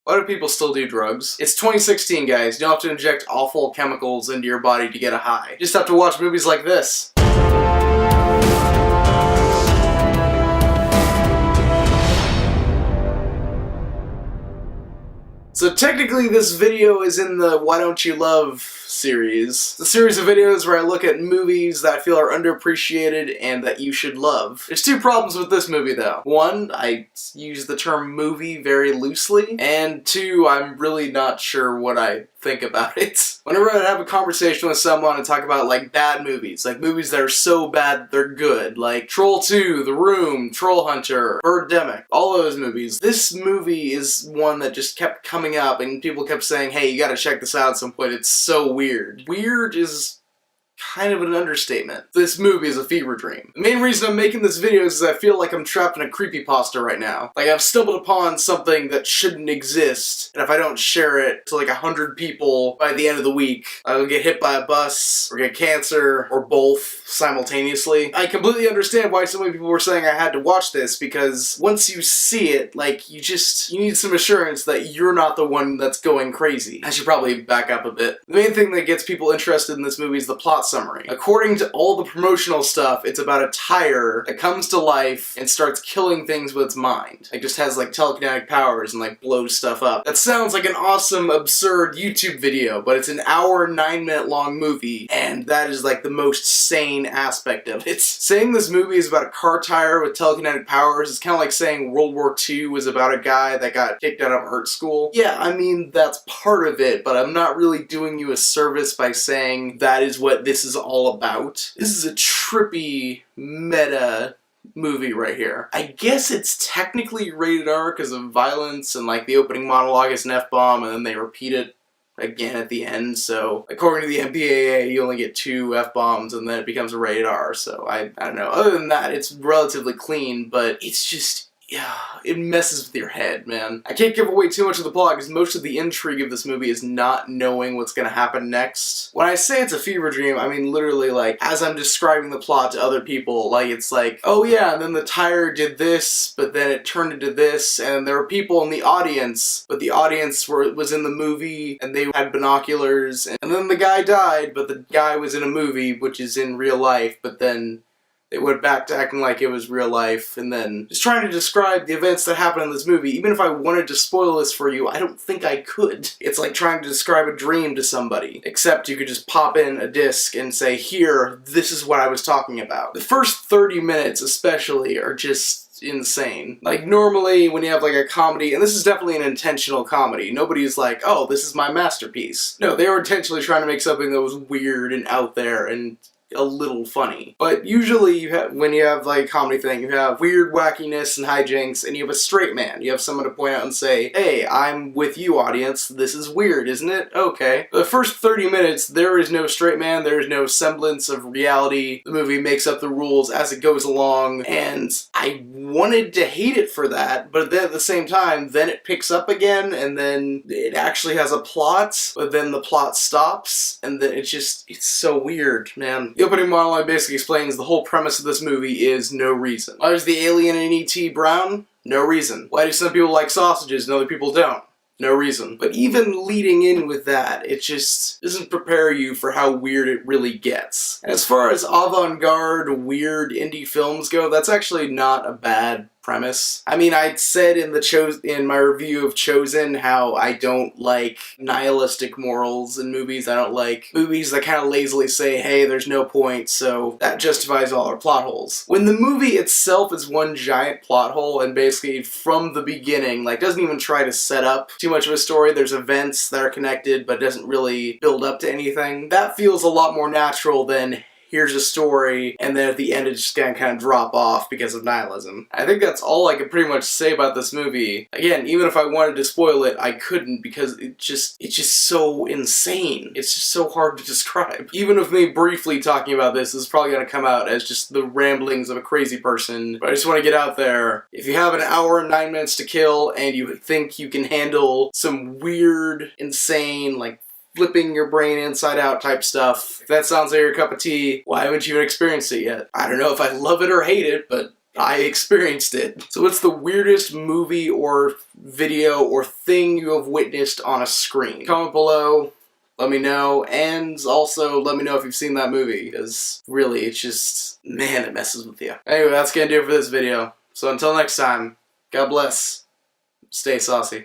Why do people still do drugs? It's 2016, guys. You don't have to inject awful chemicals into your body to get a high. You just have to watch movies like this. So technically this video is in the Why Don't You Love series. The series of videos where I look at movies that I feel are underappreciated and that you should love. There's two problems with this movie though. One, I use the term movie very loosely, and two, I'm really not sure what I think about it. Whenever I have a conversation with someone and talk about like bad movies, like movies that are so bad they're good, like Troll 2, The Room, Troll Hunter, Birdemic, all those movies. This movie is one that just kept coming up and people kept saying, hey, you gotta check this out at some point, it's so weird. Weird is kind of an understatement. This movie is a fever dream. The main reason I'm making this video is I feel like I'm trapped in a creepypasta right now. Like I've stumbled upon something that shouldn't exist, and if I don't share it to like 100 people by the end of the week, I will get hit by a bus, or get cancer, or both simultaneously. I completely understand why so many people were saying I had to watch this, because once you see it, like, you need some assurance that you're not the one that's going crazy. I should probably back up a bit. The main thing that gets people interested in this movie is the plot summary. According to all the promotional stuff, it's about a tire that comes to life and starts killing things with its mind. Like, just has like telekinetic powers and like blows stuff up. That sounds like an awesome, absurd YouTube video, but it's an hour and 9-minute long movie, and that is like the most sane aspect of it. Saying this movie is about a car tire with telekinetic powers is kind of like saying World War II was about a guy that got kicked out of art school. Yeah, I mean, that's part of it, but I'm not really doing you a service by saying that is what this is all about. This is a trippy, meta movie right here. I guess it's technically rated R because of violence, and like the opening monologue is an F-bomb and then they repeat it again at the end, so according to the MPAA you only get 2 F-bombs and then it becomes a rated R, so I don't know. Other than that, it's relatively clean, but it's just, yeah, it messes with your head, man. I can't give away too much of the plot because most of the intrigue of this movie is not knowing what's gonna happen next. When I say it's a fever dream, I mean literally like, as I'm describing the plot to other people, like it's like, oh yeah, and then the tire did this, but then it turned into this, and there were people in the audience, but the audience was in the movie, and they had binoculars, and then the guy died, but the guy was in a movie, which is in real life, but then they went back to acting like it was real life, and then just trying to describe the events that happened in this movie. Even if I wanted to spoil this for you, I don't think I could. It's like trying to describe a dream to somebody, except you could just pop in a disc and say, here, this is what I was talking about. The first 30 minutes especially are just insane. Like normally when you have like a comedy, and this is definitely an intentional comedy, nobody's like, oh, this is my masterpiece. No, they were intentionally trying to make something that was weird and out there and a little funny. But usually when you have like a comedy thing, you have weird wackiness and hijinks, and you have a straight man. You have someone to point out and say, hey, I'm with you, audience. This is weird, isn't it? Okay. For the first 30 minutes, there is no straight man. There is no semblance of reality. The movie makes up the rules as it goes along, and I wanted to hate it for that, but then at the same time, then it picks up again, and then it actually has a plot, but then the plot stops, and then it's so weird, man. The opening monologue basically explains the whole premise of this movie is no reason. Why is the alien in E.T. brown? No reason. Why do some people like sausages and other people don't? No reason. But even leading in with that, it just doesn't prepare you for how weird it really gets. And as far as avant-garde, weird indie films go, that's actually not a bad premise. I mean, I said in my review of Chosen how I don't like nihilistic morals in movies. I don't like movies that kind of lazily say, hey, there's no point, so that justifies all our plot holes. When the movie itself is one giant plot hole and basically from the beginning, like, doesn't even try to set up too much of a story, there's events that are connected but doesn't really build up to anything, that feels a lot more natural than here's a story, and then at the end it's just gonna kind of drop off because of nihilism. I think that's all I could pretty much say about this movie. Again, even if I wanted to spoil it, I couldn't because it's just so insane. It's just so hard to describe. Even with me briefly talking about this is probably gonna come out as just the ramblings of a crazy person, but I just want to get out there. If you have an hour and 9 minutes to kill and you think you can handle some weird, insane, like flipping your brain inside out type stuff, if that sounds like your cup of tea, why haven't you experienced it yet? I don't know if I love it or hate it, but I experienced it. So what's the weirdest movie or video or thing you have witnessed on a screen? Comment below, let me know, and also let me know if you've seen that movie, because really, it's just, man, it messes with you. Anyway, that's gonna do it for this video. So until next time, God bless, stay saucy.